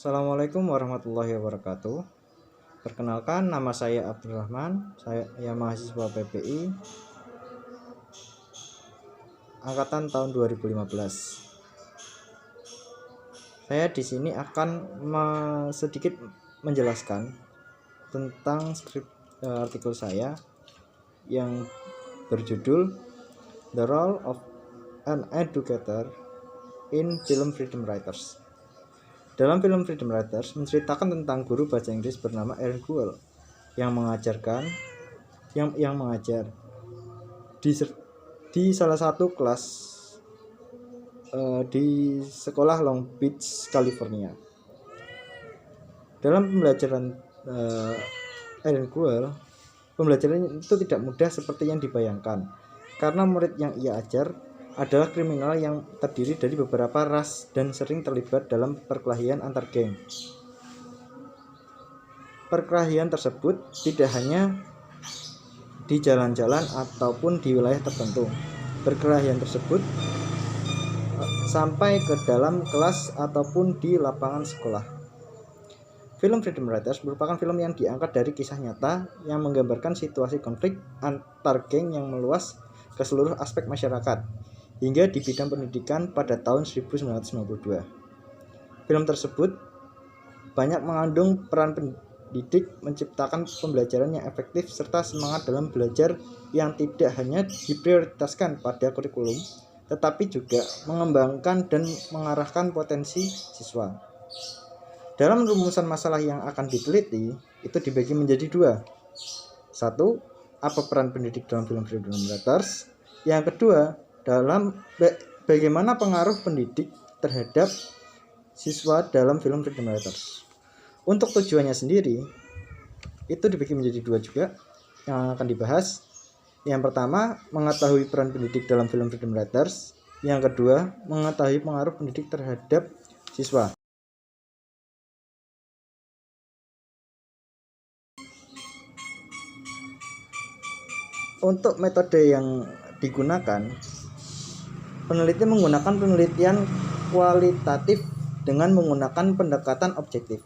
Assalamualaikum warahmatullahi wabarakatuh. Perkenalkan, nama saya Abdurrahman. Saya mahasiswa PPI angkatan tahun 2015. Saya di sini akan sedikit menjelaskan tentang artikel saya yang berjudul The Role of an Educator in Film Freedom Writers. Dalam film Freedom Writers menceritakan tentang guru bahasa Inggris bernama Erin Guel yang mengajar di salah satu kelas di sekolah Long Beach, California. Dalam pembelajaran Erin Guel, pembelajaran itu tidak mudah seperti yang dibayangkan, karena murid yang ia ajar adalah kriminal yang terdiri dari beberapa ras dan sering terlibat dalam perkelahian antar geng. Perkelahian tersebut tidak hanya di jalan-jalan ataupun di wilayah tertentu. Perkelahian tersebut sampai ke dalam kelas ataupun di lapangan sekolah. Film Freedom Writers merupakan film yang diangkat dari kisah nyata yang menggambarkan situasi konflik antar geng yang meluas ke seluruh aspek masyarakat, hingga di bidang pendidikan pada tahun 1992. Film tersebut banyak mengandung peran pendidik menciptakan pembelajaran yang efektif serta semangat dalam belajar yang tidak hanya diprioritaskan pada kurikulum, tetapi juga mengembangkan dan mengarahkan potensi siswa. Dalam rumusan masalah yang akan diteliti, itu dibagi menjadi dua. Satu, apa peran pendidik dalam film Freedom Writers? Yang kedua, dalam bagaimana pengaruh pendidik terhadap siswa dalam film Freedom Writers. Untuk tujuannya sendiri, itu dibagi menjadi dua juga yang akan dibahas. Yang pertama, mengetahui peran pendidik dalam film Freedom Writers. Yang kedua, mengetahui pengaruh pendidik terhadap siswa. Untuk metode yang digunakan, peneliti menggunakan penelitian kualitatif dengan menggunakan pendekatan objektif.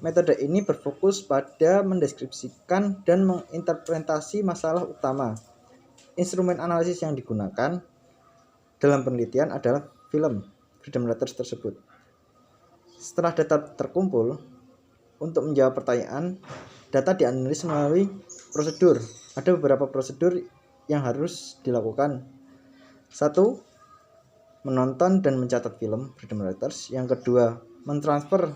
Metode ini berfokus pada mendeskripsikan dan menginterpretasi masalah utama. Instrumen analisis yang digunakan dalam penelitian adalah film Freedom Writers tersebut. Setelah data terkumpul, untuk menjawab pertanyaan, data dianalisis melalui prosedur. Ada beberapa prosedur yang harus dilakukan. Satu, menonton dan mencatat film Freedom Writers. Yang kedua, mentransfer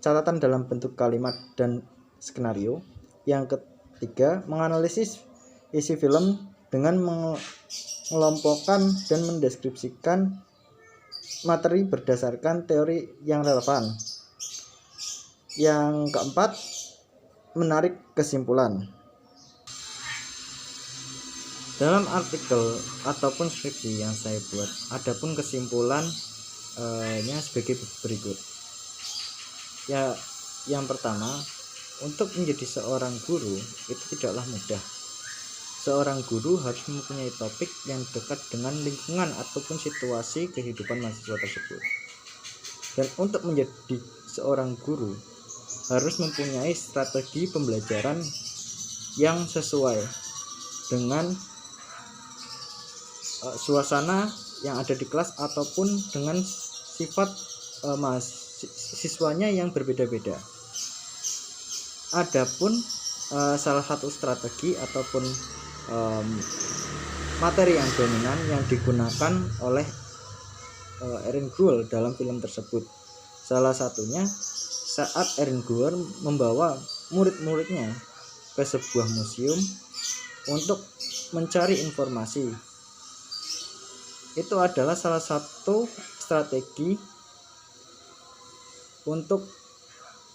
catatan dalam bentuk kalimat dan skenario. Yang ketiga, menganalisis isi film dengan mengelompokkan dan mendeskripsikan materi berdasarkan teori yang relevan. Yang keempat, menarik kesimpulan. Dalam artikel ataupun skripsi yang saya buat, adapun kesimpulannya sebagai berikut. Ya, yang pertama, untuk menjadi seorang guru itu tidaklah mudah. Seorang guru harus mempunyai topik yang dekat dengan lingkungan ataupun situasi kehidupan mahasiswa tersebut. Dan untuk menjadi seorang guru harus mempunyai strategi pembelajaran yang sesuai dengan suasana yang ada di kelas ataupun dengan sifat siswanya yang berbeda-beda. Adapun salah satu strategi ataupun materi yang dominan yang digunakan oleh Erin Guel dalam film tersebut, salah satunya saat Erin Guel membawa murid-muridnya ke sebuah museum untuk mencari informasi. Itu adalah salah satu strategi untuk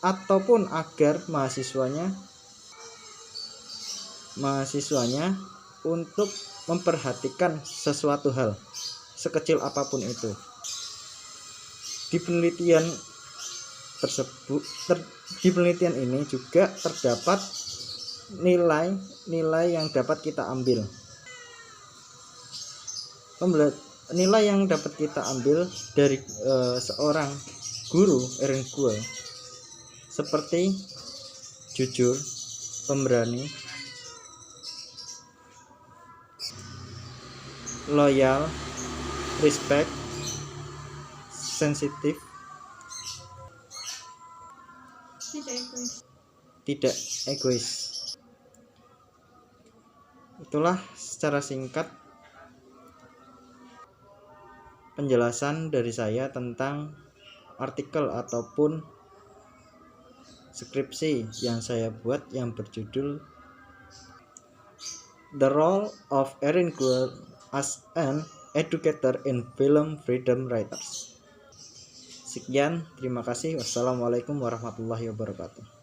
ataupun agar mahasiswanya untuk memperhatikan sesuatu hal sekecil apapun itu. Di penelitian ini juga terdapat nilai yang dapat kita ambil. Nilai yang dapat kita ambil dari seorang guru Erin Kuhl seperti jujur, pemberani, loyal, respect, sensitif, tidak egois. Itulah secara singkat penjelasan dari saya tentang artikel ataupun skripsi yang saya buat yang berjudul The Role of Erin Kuhl as an Educator in Film Freedom Writers. Sekian, terima kasih. Wassalamualaikum warahmatullahi wabarakatuh.